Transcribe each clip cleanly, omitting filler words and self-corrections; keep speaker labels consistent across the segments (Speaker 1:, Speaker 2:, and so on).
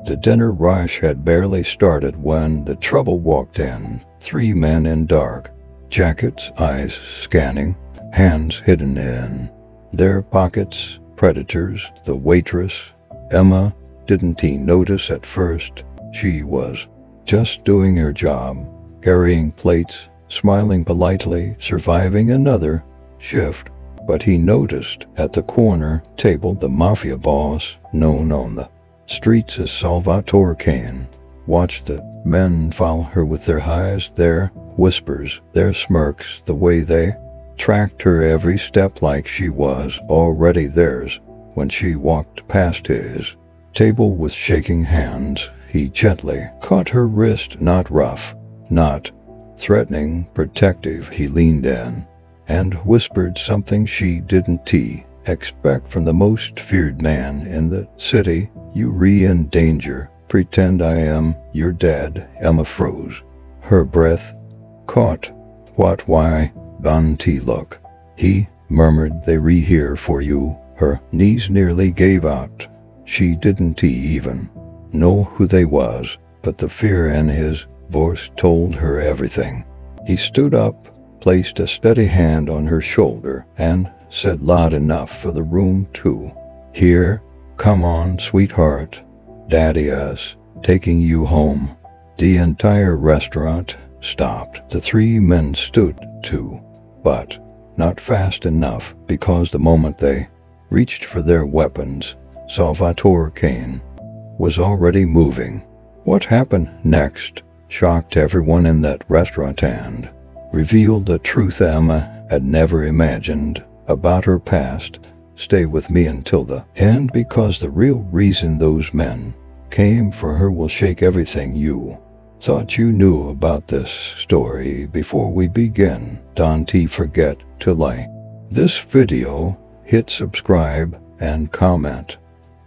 Speaker 1: The dinner rush had barely started when the trouble walked in. 3 men in dark jackets, eyes scanning, hands hidden in their pockets. Predators. The waitress, Emma, didn't he notice at first? She was just doing her job, carrying plates, smiling politely, surviving another shift. But he noticed at the corner table the Mafia boss, known on the streets as Salvatore Kane, watched the men follow her with their eyes, their whispers, their smirks, the way they tracked her every step like she was already theirs. When she walked past his table with shaking hands, he gently caught her wrist, not rough, not threatening, protective. He leaned in and whispered something she didn't expect from the most feared man in the city. "You in danger. Pretend I am your dad." Emma froze. Her breath caught. "What? Why? Dante, look," he murmured. "They here for you." Her knees nearly gave out. She didn't even know who they was, but the fear in his voice told her everything. He stood up, placed a steady hand on her shoulder, and said loud enough for the room to hear, "Come on, sweetheart. Daddy is taking you home." The entire restaurant stopped. The 3 men stood too, but not fast enough, because the moment they reached for their weapons, Salvatore Kane was already moving. What happened next shocked everyone in that restaurant and revealed the truth Emma had never imagined about her past. Stay with me until the end, because the real reason those men came for her will shake everything you thought you knew about this story. Before we begin, don't forget to like this video, hit subscribe, and comment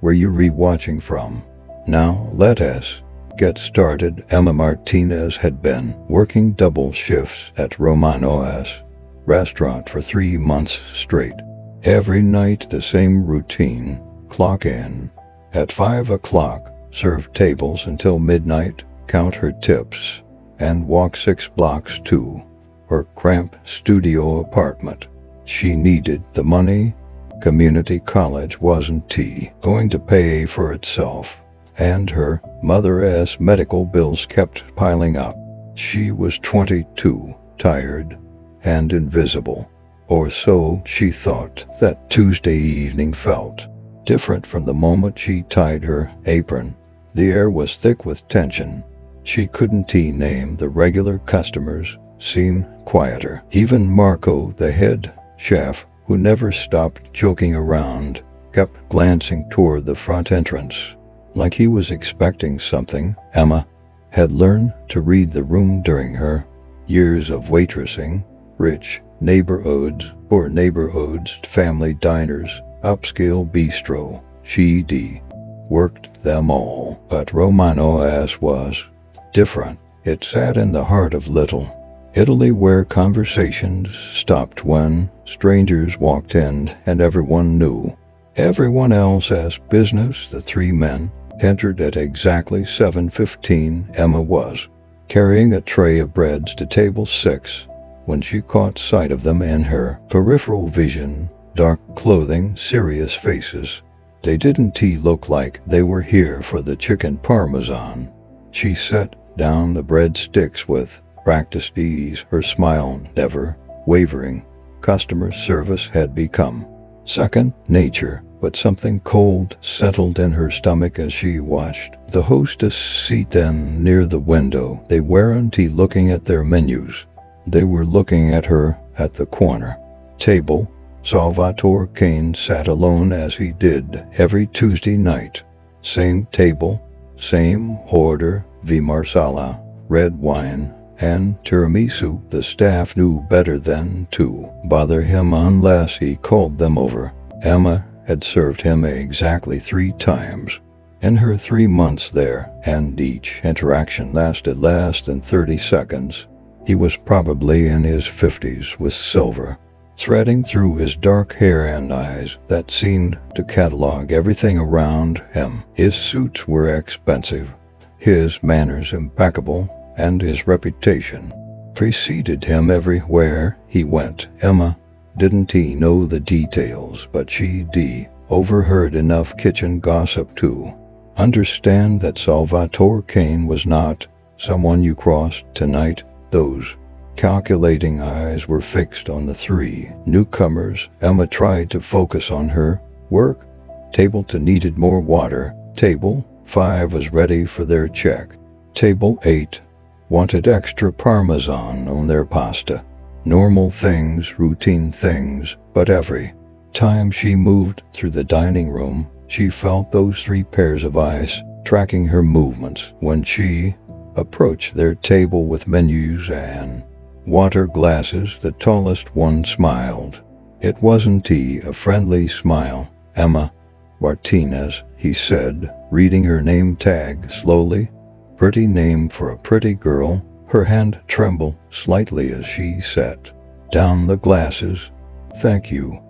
Speaker 1: where you're rewatching from. Now let us get started. Emma Martinez had been working double shifts at Romano's restaurant for 3 months straight. Every night the same routine: clock in at 5 o'clock, serve tables until midnight, count her tips, and walk 6 blocks to her cramped studio apartment. She needed the money. Community college wasn't going to pay for itself, and her mother's medical bills kept piling up. She was 22, tired, and invisible. Or so she thought. That Tuesday evening felt different from the moment she tied her apron. The air was thick with tension. She couldn't name the regular customers, seemed quieter. Even Marco, the head chef, who never stopped joking around, kept glancing toward the front entrance, like he was expecting something. Emma had learned to read the room during her years of waitressing. Rich neighborhoods, poor neighborhoods, family diners, upscale bistro. She worked them all. But Romano's was different. It sat in the heart of Little Italy, where conversations stopped when strangers walked in and everyone knew everyone else's business. The 3 men entered at exactly 7:15. Emma was carrying a tray of breads to table 6 when she caught sight of them in her peripheral vision. Dark clothing, serious faces. They didn't look like they were here for the chicken parmesan. She set down the breadsticks with practiced ease, her smile never wavering. Customer service had become second nature, but something cold settled in her stomach as she watched the hostess seat them near the window. They weren't looking at their menus. They were looking at her at the corner table. Salvatore Kane sat alone as he did every Tuesday night. Same table, same order, V marsala, red wine, and tiramisu. The staff knew better than to bother him unless he called them over. Emma had served him exactly 3 times in her 3 months there, and each interaction lasted less than 30 seconds. He was probably in his 50s with silver threading through his dark hair and eyes that seemed to catalog everything around him. His suits were expensive, his manners impeccable, and his reputation preceded him everywhere he went. Emma didn't know the details, but she overheard enough kitchen gossip to understand that Salvatore Kane was not someone you crossed tonight. Those calculating eyes were fixed on the three newcomers. Emma tried to focus on her work. Table 2 needed more water. Table 5 was ready for their check. Table 8 wanted extra parmesan on their pasta. Normal things, routine things, but every time she moved through the dining room, she felt those 3 pairs of eyes tracking her movements. When she approached their table with menus and water glasses, the tallest one smiled. It wasn't a friendly smile. "Emma Martinez," he said, reading her name tag slowly. "Pretty name for a pretty girl." Her hand trembled slightly as she set down the glasses. "Thank you.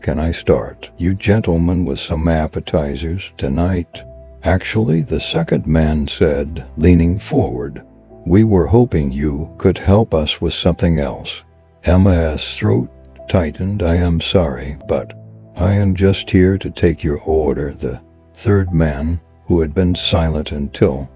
Speaker 1: Can I start you gentlemen with some appetizers tonight?" "Actually," the second man said, leaning forward, "we were hoping you could help us with something else." Emma's throat tightened. "I am sorry, but I am just here to take your order." The third man, who had been silent until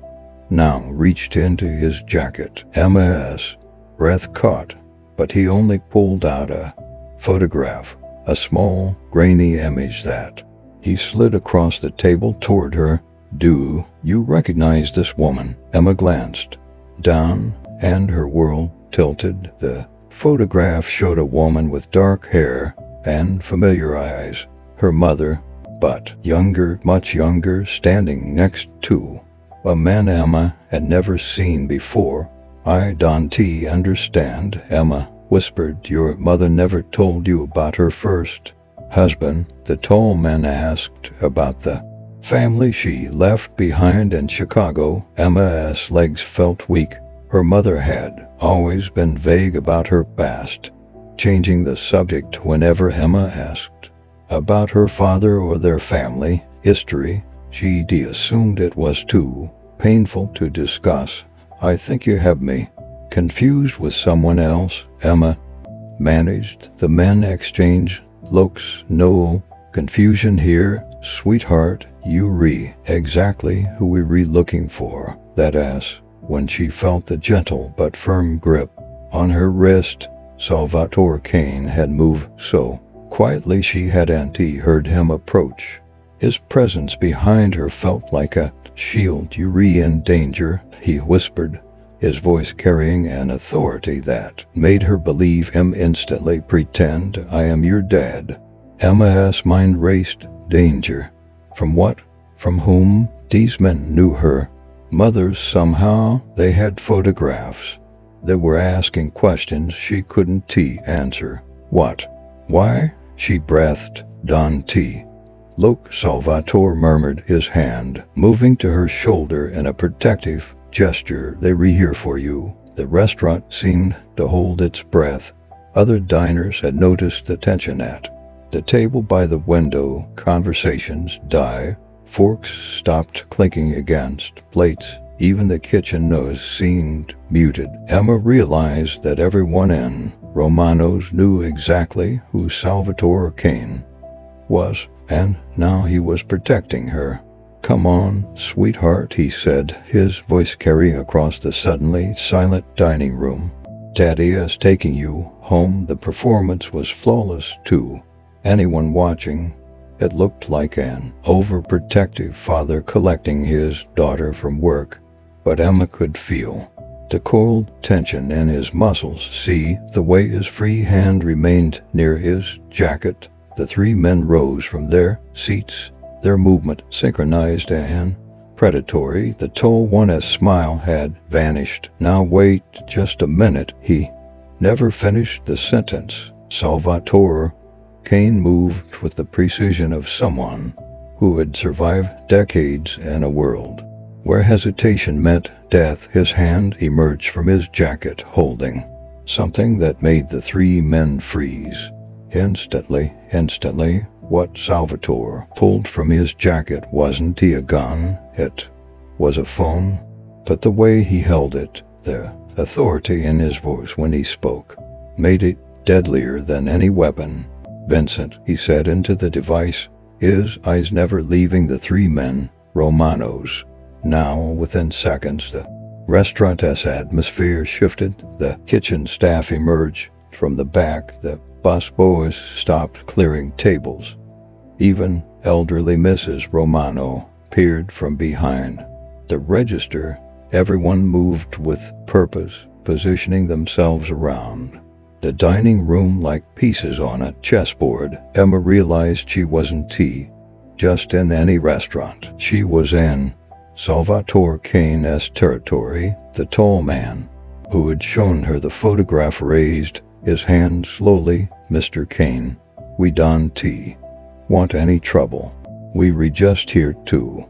Speaker 1: now, reached into his jacket. Emma's breath caught, but he only pulled out a photograph, a small, grainy image that he slid across the table toward her. "Do you recognize this woman?" Emma glanced down, and her world tilted. The photograph showed a woman with dark hair and familiar eyes, her mother, but younger, much younger, standing next to a man Emma had never seen before. "I don't understand," Emma whispered. "Your mother never told you about her first husband?" The tall man asked. "About the family she left behind in Chicago." Emma's legs felt weak. Her mother had always been vague about her past, changing the subject whenever Emma asked about her father or their family history. She assumed it was too painful to discuss. "I think you have me confused with someone else," Emma managed. The men exchanged looks. "No confusion here, sweetheart. You exactly who we looking for." That ass. When she felt the gentle but firm grip on her wrist, Salvatore Kane had moved so quietly she hadn't heard him approach. His presence behind her felt like a shield. "You in danger," he whispered, his voice carrying an authority that made her believe him instantly. "Pretend I am your dad." Emma's mind raced. Danger? From what? From whom? These men knew her mothers somehow. They had photographs. They were asking questions she couldn't answer. "What? Why?" she breathed. "Don't look," Salvatore murmured, his hand moving to her shoulder in a protective gesture. "They were here for you." The restaurant seemed to hold its breath. Other diners had noticed the tension at the table by the window. Conversations died. Forks stopped clinking against plates. Even the kitchen nose seemed muted. Emma realized that everyone in Romano's knew exactly who Salvatore Kane was, and now he was protecting her. "Come on, sweetheart," he said, his voice carrying across the suddenly silent dining room. "Daddy is taking you home." The performance was flawless to anyone watching. It looked like an overprotective father collecting his daughter from work, but Emma could feel the cold tension in his muscles. See the way his free hand remained near his jacket. The 3 men rose from their seats, their movement synchronized and predatory. The tall one's smile had vanished. "Now wait just a minute." He never finished the sentence. Salvatore Kane moved with the precision of someone who had survived decades in a world where hesitation meant death. His hand emerged from his jacket, holding something that made the 3 men freeze. Instantly, what Salvatore pulled from his jacket wasn't a gun, it was a phone. But the way he held it, the authority in his voice when he spoke, made it deadlier than any weapon. "Vincent," he said into the device, his eyes never leaving the three men, Romanos. Now, within seconds, the restaurant's atmosphere shifted. The kitchen staff emerged from the back. The busboys stopped clearing tables. Even elderly Mrs. Romano peered from behind the register. Everyone moved with purpose, positioning themselves around the dining room like pieces on a chessboard. Emma realized she wasn't just in any restaurant. She was in Salvatore Cane's territory. The tall man who had shown her the photograph raised his hand slowly. "Mr. Cane, we don't want any trouble. We're just here to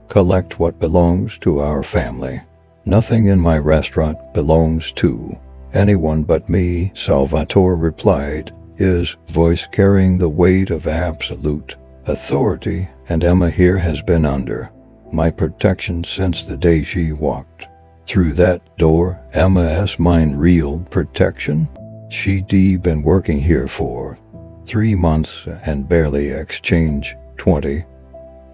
Speaker 1: collect what belongs to our family. Nothing in my restaurant belongs to anyone but me," Salvatore replied, his voice carrying the weight of absolute authority. "And Emma here has been under my protection since the day she walked through that door." Emma's mind reeled. Protection? She'd been working here for 3 months and barely exchanged 20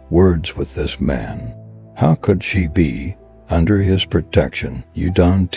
Speaker 1: words with this man. How could she be under his protection? "You don't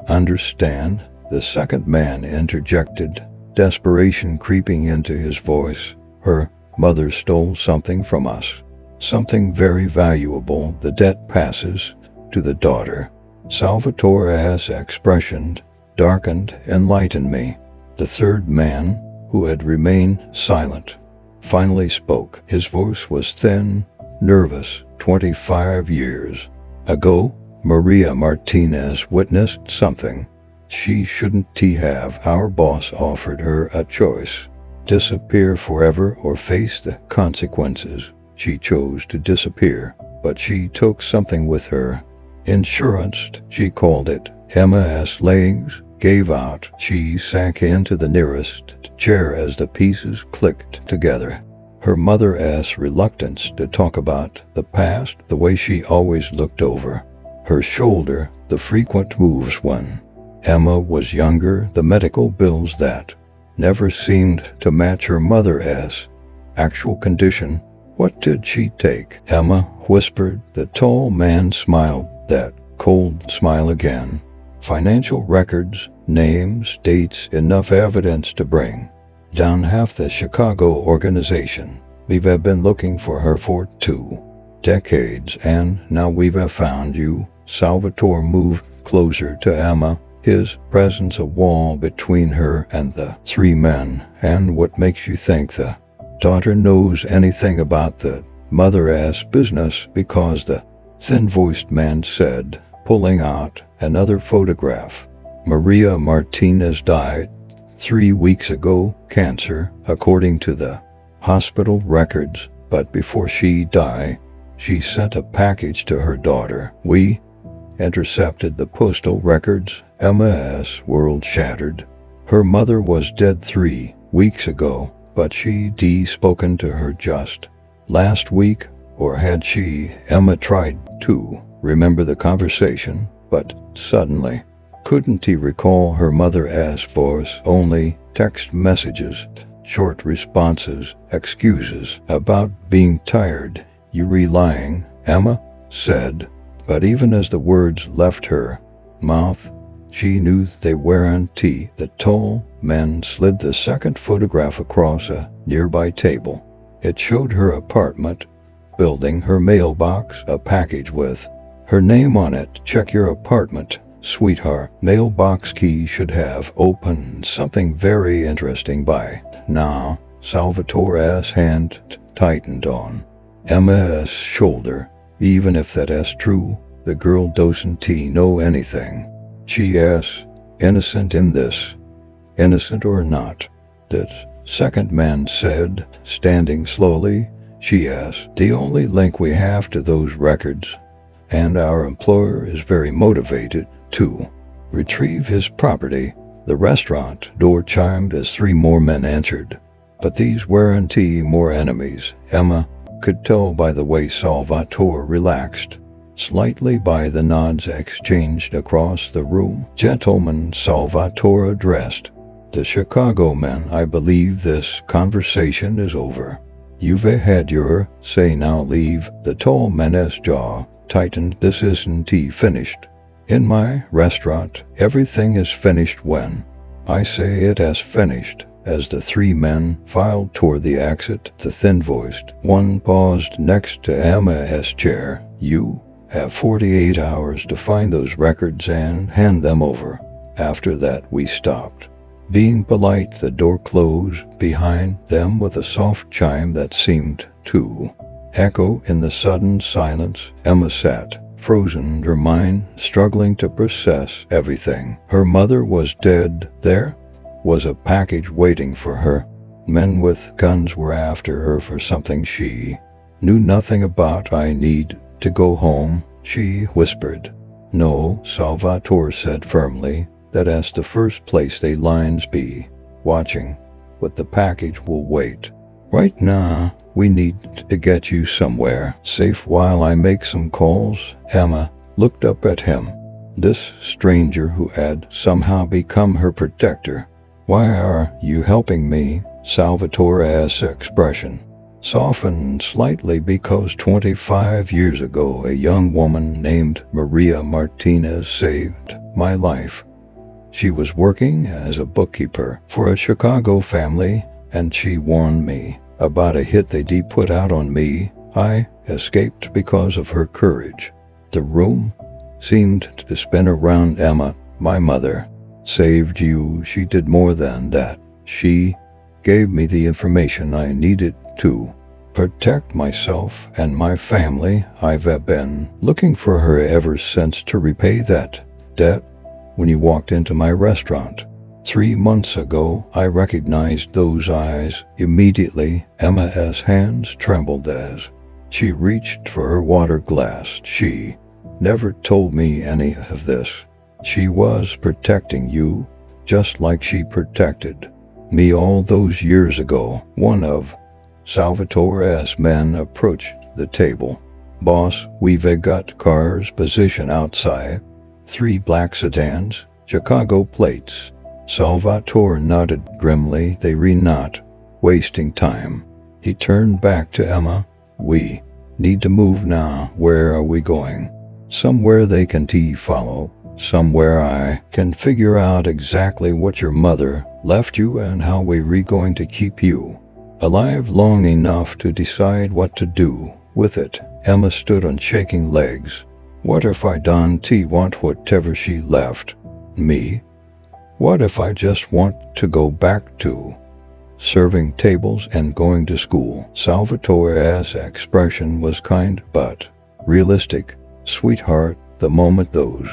Speaker 1: understand," the second man interjected, desperation creeping into his voice. "Her mother stole something from us, something very valuable. The debt passes to the daughter." Salvatore's expression darkened. "Enlighten me." The third man, who had remained silent, finally spoke. His voice was thin, nervous. 25 years ago, Maria Martinez witnessed something she shouldn't have. Our boss offered her a choice: disappear forever or face the consequences. She chose to disappear, but she took something with her. Insurance, she called it. Emma's legs gave out. She sank into the nearest chair as the pieces clicked together. Her mother's reluctance to talk about the past, the way she always looked over her shoulder, the frequent moves when Emma was younger, the medical bills that never seemed to match her mother's actual condition. What did she take? Emma whispered. The tall man smiled, that cold smile again. Financial records, names, dates, enough evidence to bring down half the Chicago organization. We've been looking for her for 2 decades, and now we've found you. Salvatore moved closer to Emma, his presence a wall between her and the three men. "And what makes you think the daughter knows anything about the mother's business?" "Because the thin-voiced man said, pulling out another photograph. "Maria Martinez died 3 weeks ago, cancer, according to the hospital records. But before she died, she sent a package to her daughter. We intercepted the postal records." Emma's world shattered. Her mother was dead 3 weeks ago, but she'd spoken to her just last week, or had she? Emma tried to remember the conversation, but suddenly couldn't recall her mother's voice. Only text messages, short responses, excuses about being tired. "You're lying," Emma said. But even as the words left her mouth, she knew they weren't. The tall man slid the second photograph across a nearby table. It showed her apartment building, her mailbox, a package with her name on it. "Check your apartment, sweetheart. Mailbox key should have opened something very interesting by now." Salvatore's hand tightened on Emma's shoulder. "Even if that's true, the girl doesn't know anything. She's innocent in this. Innocent or not," the second man said, standing slowly. "She's the only link we have to those records, and our employer is very motivated to retrieve his property." The restaurant door chimed as 3 more men entered. But these weren't more enemies. Emma could tell by the way Salvatore relaxed, slightly by the nods exchanged across the room. "Gentlemen," Salvatore addressed the Chicago men, "I believe this conversation is over. You've had your say, now leave." The tall man's jaw tightened. "This isn't finished. In my restaurant, everything is finished when I say it has finished." As the 3 men filed toward the exit, the thin-voiced one paused next to Emma's chair. "You have 48 hours to find those records and hand them over." After that, we stopped being polite. The door closed behind them with a soft chime that seemed to echo in the sudden silence. Emma sat frozen, her mind struggling to process everything. Her mother was dead. There was a package waiting for her. Men with guns were after her for something she knew nothing about. "I need to go home," she whispered. "No," Salvatore said firmly. "That as the first place they lines be watching, but the package will wait. Right now, we need to get you somewhere safe while I make some calls." Emma looked up at him, this stranger who had somehow become her protector. "Why are you helping me?" Salvatore's expression softened slightly. "Because 25 years ago, a young woman named Maria Martinez saved my life. She was working as a bookkeeper for a Chicago family, and she warned me about a hit they'd put out on me. I escaped because of her courage." The room seemed to spin around Emma. "My mother saved you. She did more than that. She gave me the information I needed to protect myself and my family. I've been looking for her ever since to repay that debt. When you walked into my restaurant 3 months ago, I recognized those eyes immediately." Emma's hands trembled as she reached for her water glass. "She never told me any of this. She was protecting you, just like she protected me all those years ago." One of Salvatore's men approached the table. "Boss, we've got cars positioned outside. 3 black sedans, Chicago plates." Salvatore nodded grimly. "They re not wasting time." He turned back to Emma. "We need to move now. Where are we going?" "Somewhere they can follow. Somewhere I can figure out exactly what your mother left you and how we're going to keep you alive long enough to decide what to do with it." Emma stood on shaking legs. "What if I don't want whatever she left me? What if I just want to go back to serving tables and going to school?" Salvatore's expression was kind but realistic. "Sweetheart, the moment those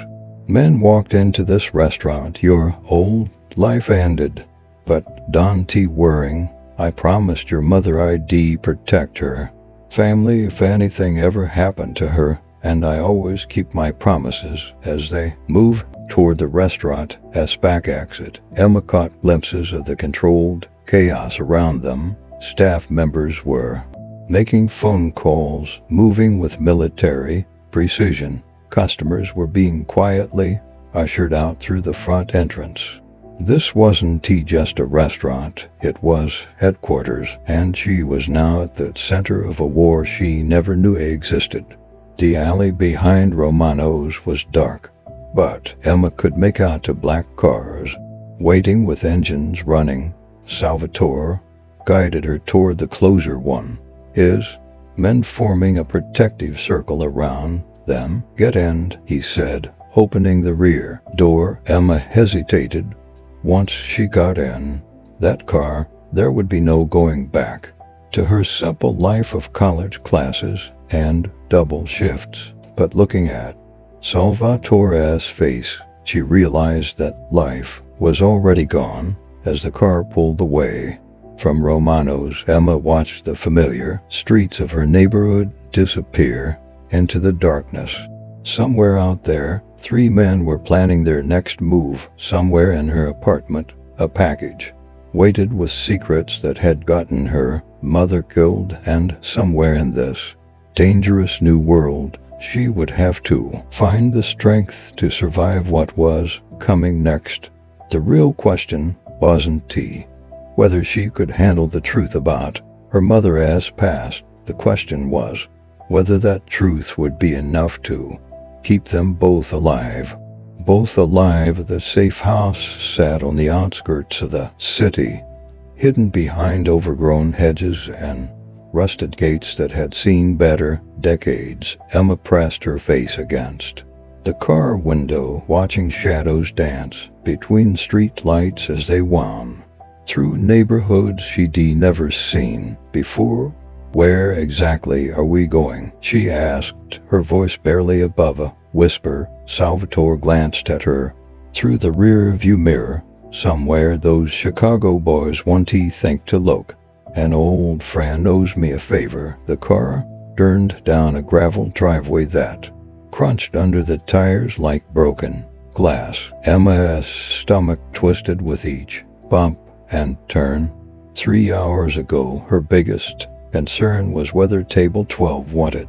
Speaker 1: men walked into this restaurant, your old life ended. But don't worry, I promised your mother I'd protect her family if anything ever happened to her, and I always keep my promises." As they moved toward the restaurant's back exit, Emma caught glimpses of the controlled chaos around them. Staff members were making phone calls, moving with military precision. Customers were being quietly ushered out through the front entrance. This wasn't just a restaurant, it was headquarters, and she was now at the center of a war she never knew existed. The alley behind Romano's was dark, but Emma could make out 2 black cars waiting with engines running. Salvatore guided her toward the closer one, his men forming a protective circle around them. "Get in," he said, opening the rear door. Emma hesitated. Once she got in that car, there would be no going back to her simple life of college classes and double shifts. But looking at Salvatore's face, she realized that life was already gone. As the car pulled away from Romano's, Emma watched the familiar streets of her neighborhood disappear into the darkness. Somewhere out there, 3 men were planning their next move somewhere in her apartment, a package, weighted with secrets that had gotten her mother killed, and somewhere in this dangerous new world, she would have to find the strength to survive what was coming next. The real question wasn't whether she could handle the truth about her mother as past. The question was whether that truth would be enough to keep them both alive. Both alive. The safe house sat on the outskirts of the city, hidden behind overgrown hedges and rusted gates that had seen better decades. Emma pressed her face against the car window, watching shadows dance between street lights as they wound through neighborhoods she'd never seen before. "Where exactly are we going?" she asked, her voice barely above a whisper. Salvatore glanced at her through the rear-view mirror. "Somewhere those Chicago boys want to think to look. An old friend owes me a favor." The car turned down a gravel driveway that crunched under the tires like broken glass. Emma's stomach twisted with each bump and turn. 3 hours ago, her biggest concern was whether Table 12 wanted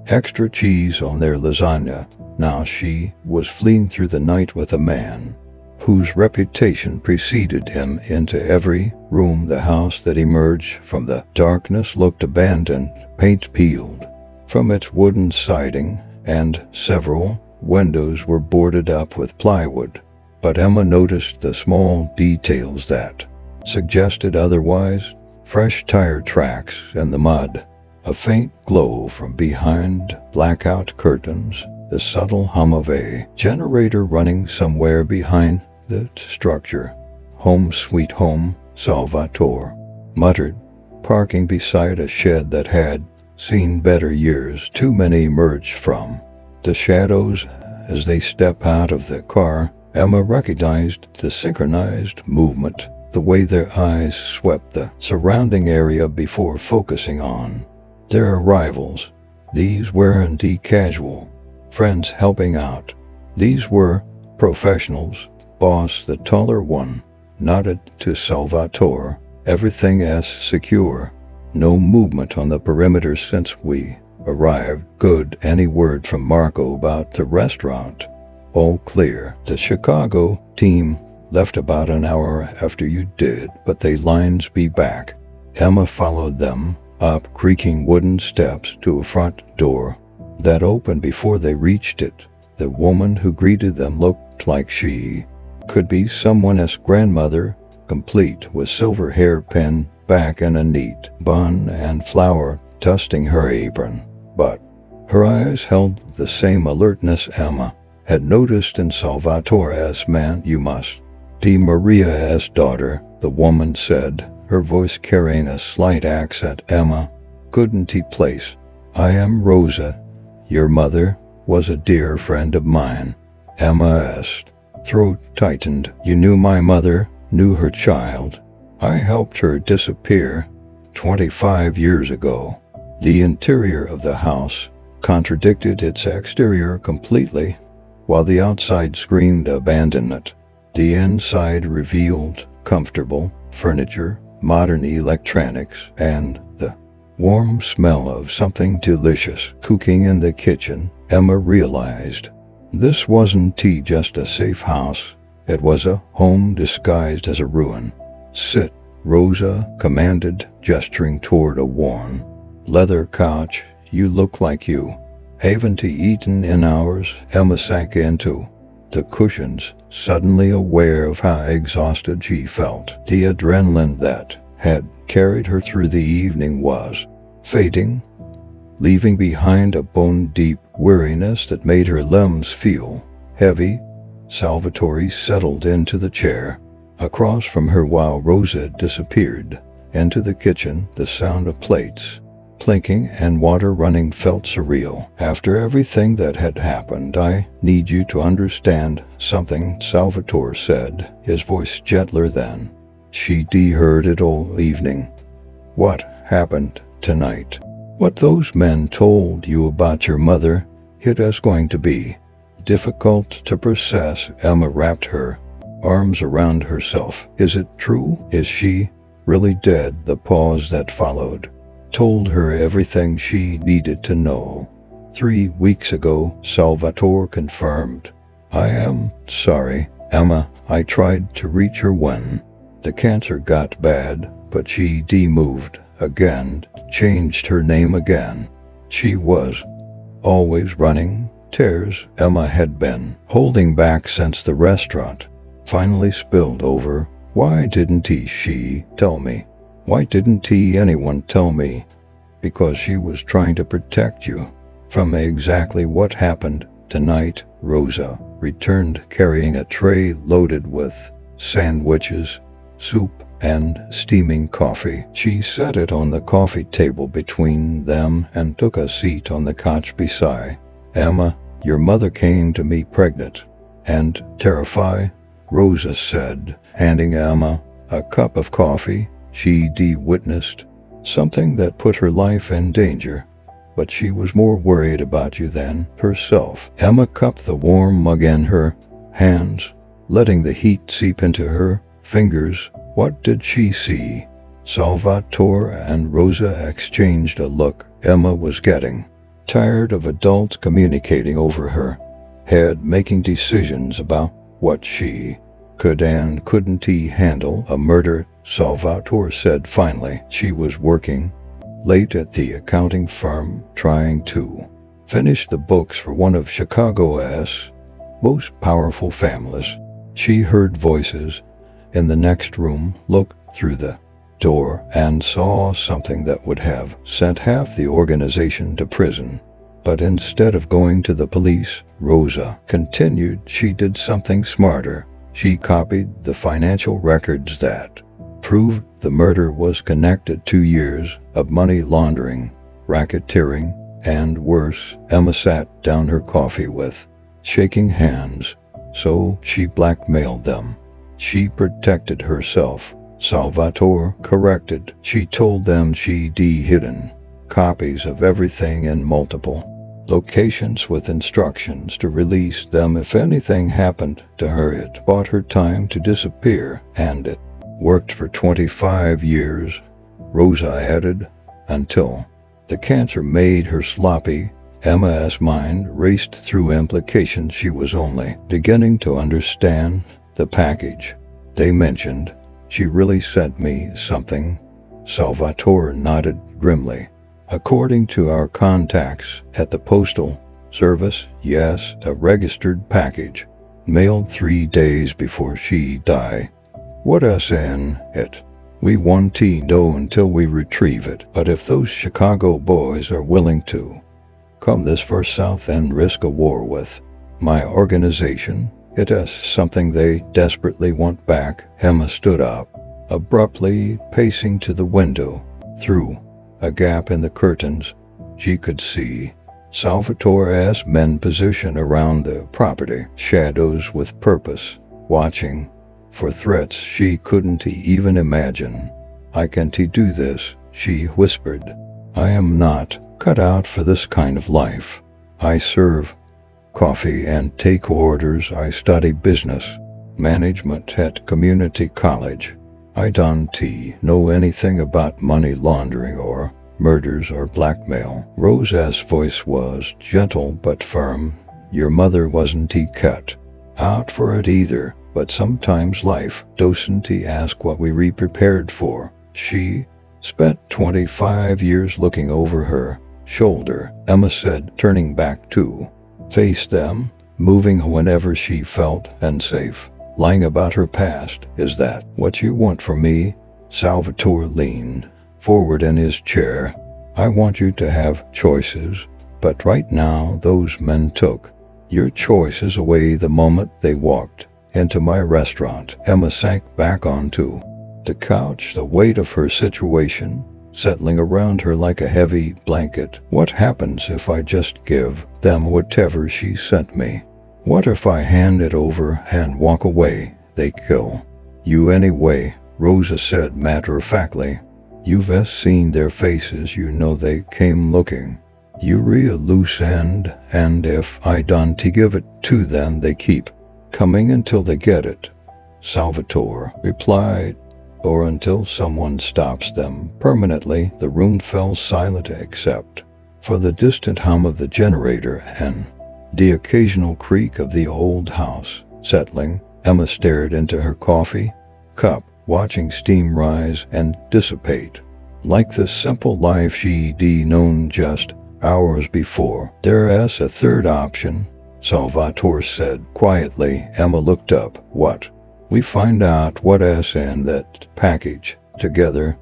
Speaker 1: extra cheese on their lasagna. Now she was fleeing through the night with a man whose reputation preceded him into every room. The house that emerged from the darkness looked abandoned, paint peeled from its wooden siding, and several windows were boarded up with plywood. But Emma noticed the small details that suggested otherwise: fresh tire tracks in the mud, a faint glow from behind blackout curtains, the subtle hum of a generator running somewhere behind the structure. "Home sweet home," Salvatore muttered, parking beside a shed that had seen better years. 2 men emerged from the shadows. As they stepped out of the car, Emma recognized the synchronized movement, the way their eyes swept the surrounding area before focusing on their arrivals. These weren't casual friends helping out. These were professionals. Boss, the taller one, nodded to Salvatore. "Everything is secure. No movement on the perimeter since we arrived. Good. Any word from Marco about the restaurant?" "All clear. The Chicago team left about an hour after you did, but they lines be back." Emma followed them up creaking wooden steps to a front door that opened before they reached it. The woman who greeted them looked like she could be someone's grandmother, complete with silver hair pinned back in a neat bun and flour dusting her apron. But her eyes held the same alertness Emma had noticed in Salvatore's man. "You must be Maria's daughter," the woman said, her voice carrying a slight accent Emma couldn't place. "I am Rosa. Your mother was a dear friend of mine." Emma's throat tightened. "You knew my mother, knew her child?" "I helped her disappear 25 years ago." The interior of the house contradicted its exterior completely, while the outside screamed abandonment. The inside revealed comfortable furniture, modern electronics, and the warm smell of something delicious cooking in the kitchen. Emma realized this wasn't just a safe house. It was a home disguised as a ruin. "Sit," Rosa commanded, gesturing toward a worn leather couch. "You look like you haven't eaten in hours." Emma sank into the cushions, suddenly aware of how exhausted she felt. The adrenaline that had carried her through the evening was fading, leaving behind a bone-deep weariness that made her limbs feel heavy. Salvatore settled into the chair across from her while Rosa disappeared into the kitchen. The sound of plates clinking and water running felt surreal. "After everything that had happened, I need you to understand something," Salvatore said, his voice gentler than she'd heard it all evening. "What happened tonight? What those men told you about your mother, it is going to be difficult to process. Emma wrapped her arms around herself. Is it true? Is she really dead? The pause that followed told her everything she needed to know. 3 weeks ago, Salvatore confirmed. I am sorry, Emma. I tried to reach her when the cancer got bad, but she moved again, changed her name again. She was always running tears Emma had been holding back since the restaurant finally spilled over. Why didn't she tell me? Why didn't anyone tell me? Because she was trying to protect you from exactly what happened tonight. Rosa returned carrying a tray loaded with sandwiches, soup, and steaming coffee. She set it on the coffee table between them and took a seat on the couch beside Emma. Your mother came to me pregnant and terrified, Rosa said, handing Emma a cup of coffee. She witnessed something that put her life in danger, but she was more worried about you than herself. Emma cupped the warm mug in her hands, letting the heat seep into her fingers. What did she see? Salvatore and Rosa exchanged a look. Emma was getting tired of adults communicating over her head, making decisions about what she could and couldn't handle. A murder, Salvatore said finally. She was working late at the accounting firm, trying to finish the books for one of Chicago's most powerful families. She heard voices in the next room, looked through the door, and saw something that would have sent half the organization to prison. But instead of going to the police, Rosa continued, she did something smarter. She copied the financial records that proved the murder was connected to years of money laundering, racketeering, and worse. Emma sat down her coffee with shaking hands. So she blackmailed them. She protected herself, Salvatore corrected. She told them she'd hidden copies of everything in multiple locations with instructions to release them if anything happened to her. It bought her time to disappear, and it worked for 25 years, Rosa added, until the cancer made her sloppy. Emma's mind raced through implications. She was only beginning to understand the package they mentioned. She really sent me something. Salvatore nodded grimly. According to our contacts at the postal service, yes, a registered package, mailed 3 days before she died. What's in it? We won't know until we retrieve it. But if those Chicago boys are willing to come this far south and risk a war with my organization, it is something they desperately want back. Emma stood up, abruptly pacing to the window. Through a gap in the curtains, she could see Salvatore's men positioned around the property, shadows with purpose, watching for threats she couldn't even imagine. I can't do this, she whispered. I am not cut out for this kind of life. I serve coffee and take orders. I study business management at community college. I don't know anything about money laundering or murders or blackmail. Rosa's voice was gentle but firm. Your mother wasn't cut out for it either, but sometimes life doesn't ask what we prepared for. She spent 25 years looking over her shoulder, Emma said, turning back to face them, moving whenever she felt unsafe, lying about her past. Is that what you want from me? Salvatore leaned forward in his chair. I want you to have choices, but right now those men took your choices away the moment they walked into my restaurant. Emma sank back onto the couch, the weight of her situation settling around her like a heavy blanket. What happens if I just give them whatever she sent me? What if I hand it over and walk away? They kill you anyway, Rosa said matter-of-factly. You've seen their faces, you know they came looking You're a loose end, and if I don't give it to them, they keep coming until they get it, Salvatore replied, or until someone stops them permanently. The room fell silent except for the distant hum of the generator and the occasional creak of the old house settling. Emma stared into her coffee cup, watching steam rise and dissipate. Like the simple life she'd known just hours before. There's a third option, Salvatore said quietly. Emma looked up. What? We find out what's in that package together.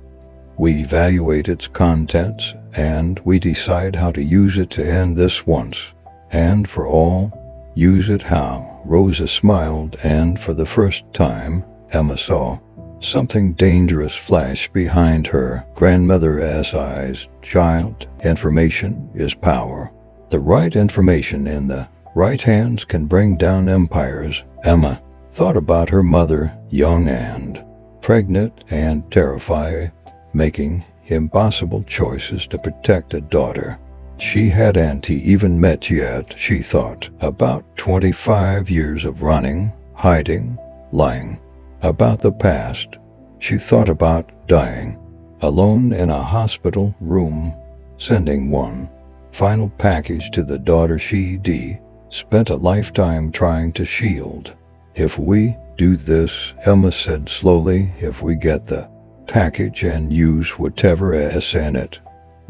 Speaker 1: We evaluate its contents, and we decide how to use it to end this once and for all. Use it how? Rosa smiled, and for the first time, Emma saw something dangerous flash behind her grandmother's eyes. Child, information is power. The right information in the right hands can bring down empires. Emma thought about her mother, young and pregnant and terrified, making impossible choices to protect a daughter she hadn't even met yet. She thought about 25 years of running, hiding, lying about the past. She thought about dying alone in a hospital room, sending one final package to the daughter she'd spent a lifetime trying to shield. If we do this, Emma said slowly, if we get the package and use whatever is in it,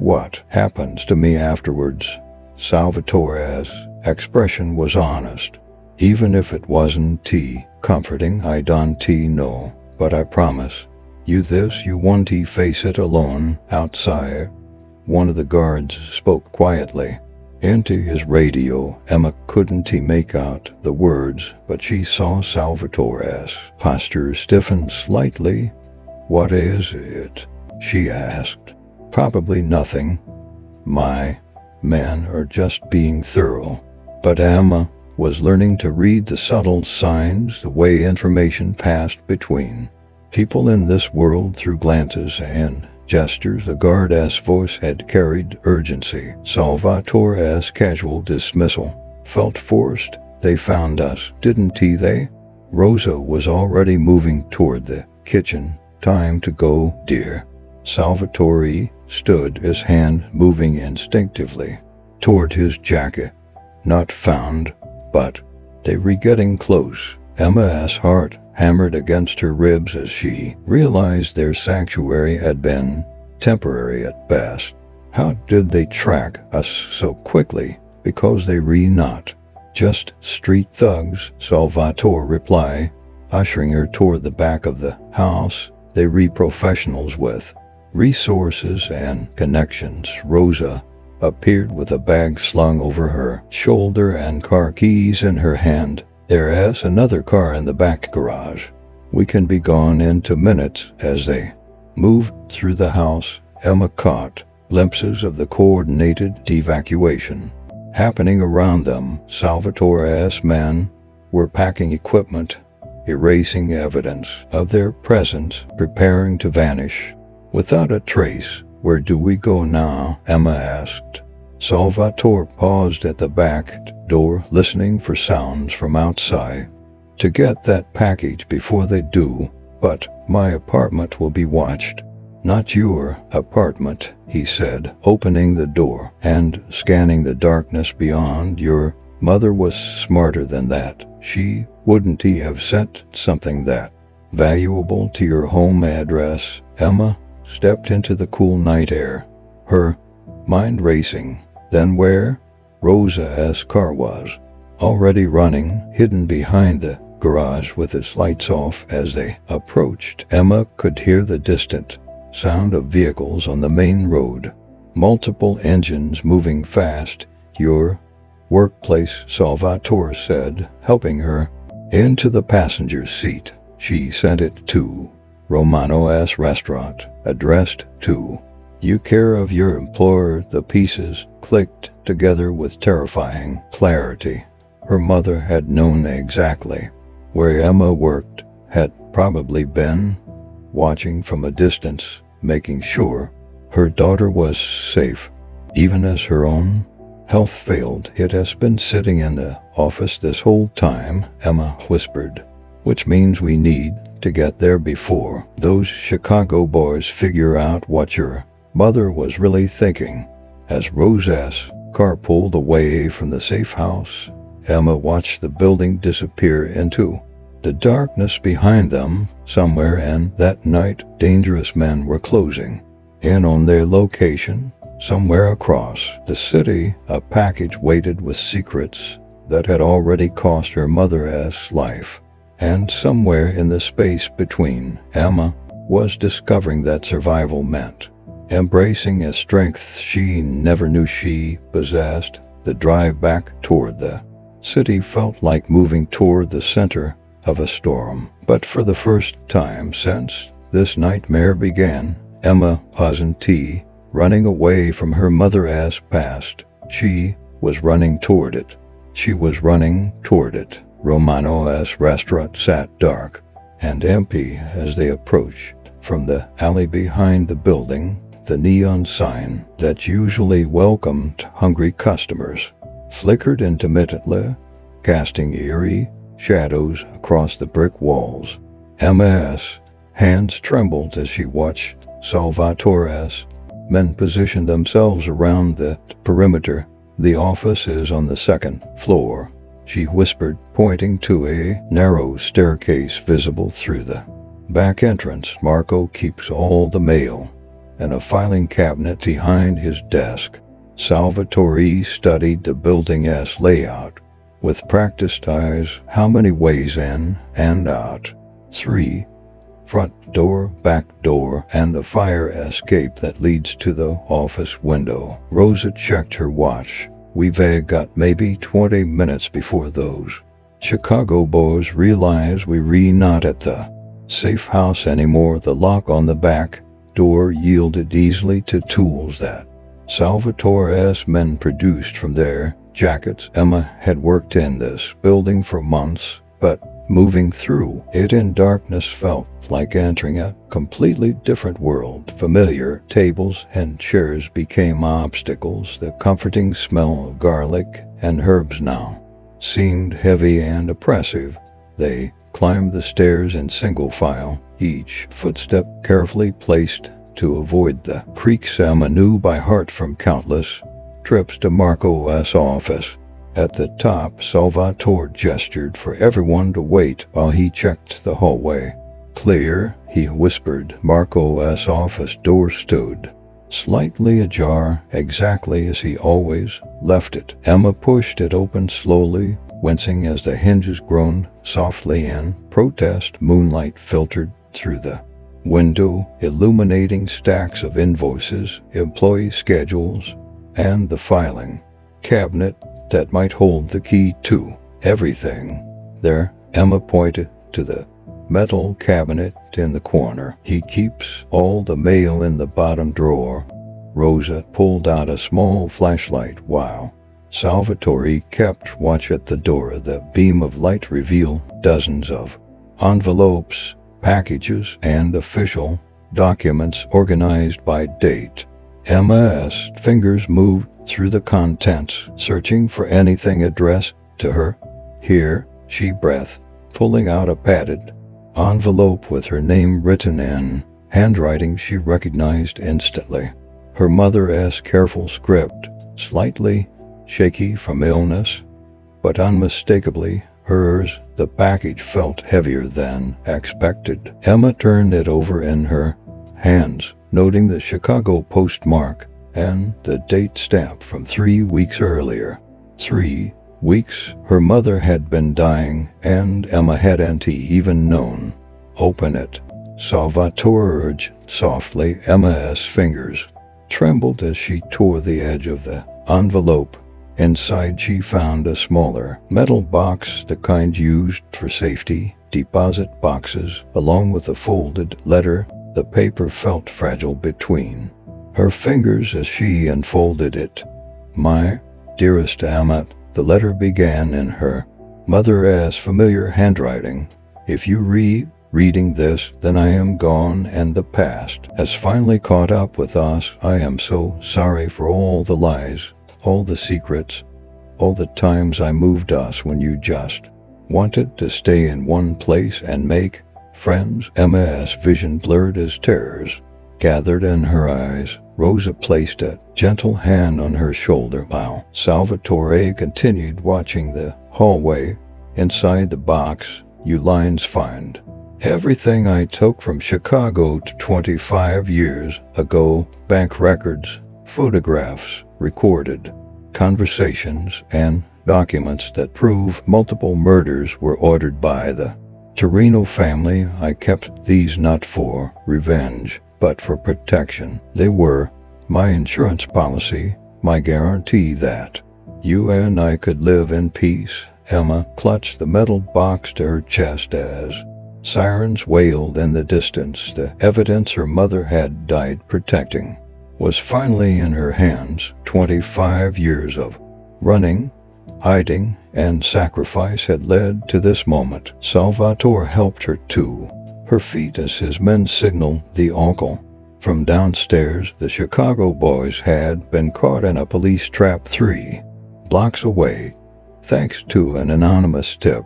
Speaker 1: what happens to me afterwards? Salvatore's expression was honest. Even if it wasn't comforting, I don't know, but I promise you this, you won't face it alone. Outside, one of the guards spoke quietly into his radio. Emma couldn't make out the words, but she saw Salvatore's posture stiffen slightly. What is it? She asked. Probably nothing. My men are just being thorough. But Emma was learning to read the subtle signs, the way information passed between people in this world through glances and gestures. The guard's voice had carried urgency. Salvatore's casual dismissal felt forced. They found us, didn't they? Rosa was already moving toward the kitchen. Time to go, dear. Salvatore stood, his hand moving instinctively toward his jacket. Not found, but they were getting close. Emma's heart hammered against her ribs as she realized their sanctuary had been temporary at best. How did they track us so quickly? Because they were not just street thugs, Salvatore replied, ushering her toward the back of the house. They were professionals with resources and connections. Rosa appeared with a bag slung over her shoulder and car keys in her hand. There's another car in the back garage. We can be gone in 2 minutes. As they moved through the house, Emma caught glimpses of the coordinated evacuation happening around them. Salvatore's men were packing equipment, erasing evidence of their presence, preparing to vanish without a trace. Where do we go now? Emma asked. Salvatore paused at the back door, listening for sounds from outside. To get that package before they do. But my apartment will be watched. Not your apartment, he said, opening the door and scanning the darkness beyond. Your mother was smarter than that. She wouldn't have sent something that valuable to your home address. Emma stepped into the cool night air, her mind racing. Then where? Rosa's car was already running, hidden behind the garage with its lights off. As they approached, Emma could hear the distant sound of vehicles on the main road, multiple engines moving fast. Your workplace, Salvatore said, helping her into the passenger seat. She sent it to Romano's restaurant, addressed to you care of your employer. The pieces clicked together with terrifying clarity. Her mother had known exactly where Emma worked, had probably been watching from a distance, making sure her daughter was safe. even as her own health failed. "It has been sitting in the office this whole time," Emma whispered, "which means we need to get there before those Chicago boys figure out what your mother was really thinking." As Rose's car pulled away from the safe house, Emma watched the building disappear into the darkness behind them. Somewhere in that night, dangerous men were closing in on their location. Somewhere across the city, a package waited with secrets that had already cost her mother's life. And somewhere in the space between, Emma was discovering that survival meant embracing a strength she never knew she possessed. The drive back toward the city felt like moving toward the center of a storm. But for the first time since this nightmare began, Emma wasn't running away from her mother's past. She was running toward it. She was running toward it. Romano's restaurant sat dark and empty as they approached. From the alley behind the building, the neon sign that usually welcomed hungry customers flickered intermittently, casting eerie shadows across the brick walls. Emma's hands trembled as she watched Salvatore's men position themselves around the perimeter. "The office is on the second floor," she whispered, pointing to a narrow staircase visible through the back entrance. "Marco keeps all the mail in a filing cabinet behind his desk." Salvatore studied the building's layout with practiced eyes. "How many ways in and out?" "3. Front door, back door, and a fire escape that leads to the office window." Rosa checked her watch. "We've got maybe 20 minutes before those Chicago boys realize we're not at the safe house anymore." The lock on the back door yielded easily to tools that Salvatore's men produced from their jackets. Emma had worked in this building for months, but moving through it in darkness felt like entering a completely different world. Familiar tables and chairs became obstacles. The comforting smell of garlic and herbs now seemed heavy and oppressive. They climbed the stairs in single file, each footstep carefully placed to avoid the creaks Emma knew by heart from countless trips to Marco's office. At the top, Salvatore gestured for everyone to wait while he checked the hallway. "Clear," he whispered. Marco's office door stood slightly ajar, exactly as he always left it. Emma pushed it open slowly, wincing as the hinges groaned softly in protest. Moonlight filtered through the window, illuminating stacks of invoices, employee schedules, and the filing cabinet that might hold the key to everything. "There," Emma pointed to the metal cabinet in the corner. "He keeps all the mail in the bottom drawer." Rosa pulled out a small flashlight while Salvatore kept watch at the door. The beam of light revealed dozens of envelopes, packages, and official documents organized by date. Emma's fingers moved through the contents, searching for anything addressed to her. "Here," she breathed, pulling out a padded envelope with her name written in handwriting she recognized instantly. Her mother's careful script, slightly shaky from illness, but unmistakably hers. The package felt heavier than expected. Emma turned it over in her hands, noting the Chicago postmark and the date stamp from 3 weeks earlier. 3 weeks. Her mother had been dying, and Emma hadn't even known. "Open it," Salvatore urged softly. Emma's fingers trembled as she tore the edge of the envelope. Inside she found a smaller metal box, the kind used for safety deposit boxes, along with a folded letter. The paper felt fragile between her fingers as she unfolded it. "My dearest Emma," the letter began in her mother's familiar handwriting. "If you reading this, then I am gone and the past has finally caught up with us. I am so sorry for all the lies, all the secrets, all the times I moved us when you just wanted to stay in one place and make friends. Emma's vision blurred as tears gathered in her eyes. Rosa placed a gentle hand on her shoulder while Salvatore continued watching the hallway. Inside the box, you lines find everything I took from Chicago to 25 years ago: bank records, photographs, recorded conversations, and documents that prove multiple murders were ordered by the Torino family. I kept these not for revenge, but for protection. They were my insurance policy, my guarantee that you and I could live in peace. Emma clutched the metal box to her chest as sirens wailed in the distance. The evidence her mother had died protecting was finally in her hands. 25 years of running, hiding, and sacrifice had led to this moment. Salvatore helped her to her feet as his men signaled the uncle. From downstairs, the Chicago boys had been caught in a police trap 3 blocks away, thanks to an anonymous tip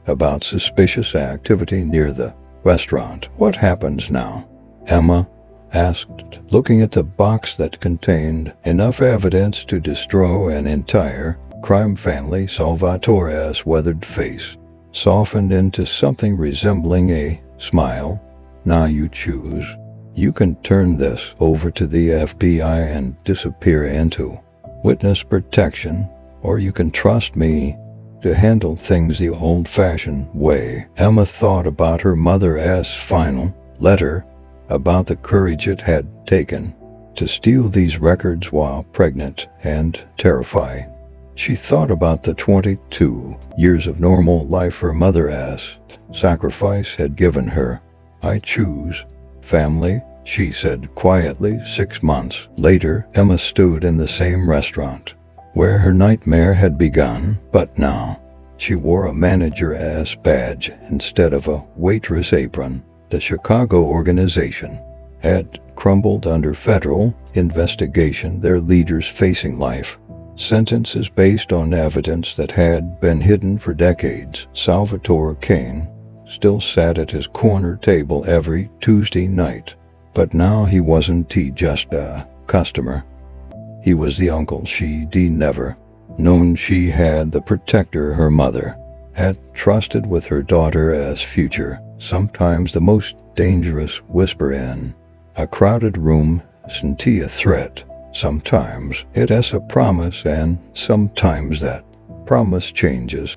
Speaker 1: about suspicious activity near the restaurant. What happens now? Emma asked, looking at the box that contained enough evidence to destroy an entire crime family. Salvatore's weathered face softened into something resembling a smile. Now you choose. You can turn this over to the FBI and disappear into witness protection, or you can trust me to handle things the old-fashioned way. Emma thought about her mother's final letter, about the courage it had taken to steal these records while pregnant and terrified. She thought about the 22 years of normal life her mother's sacrifice had given her. I choose family, she said quietly. 6 months later, Emma stood in the same restaurant where her nightmare had begun, but now she wore a manager's badge instead of a waitress apron. The Chicago organization had crumbled under federal investigation, their leaders facing life sentences based on evidence that had been hidden for decades. Salvatore Kane still sat at his corner table every Tuesday night, but now he wasn't just a customer. He was the uncle she'd never known. She had the protector her mother had trusted with her daughter's future. Sometimes the most dangerous whisper in a crowded room isn't a threat. Sometimes it is a promise, and sometimes that promise changes.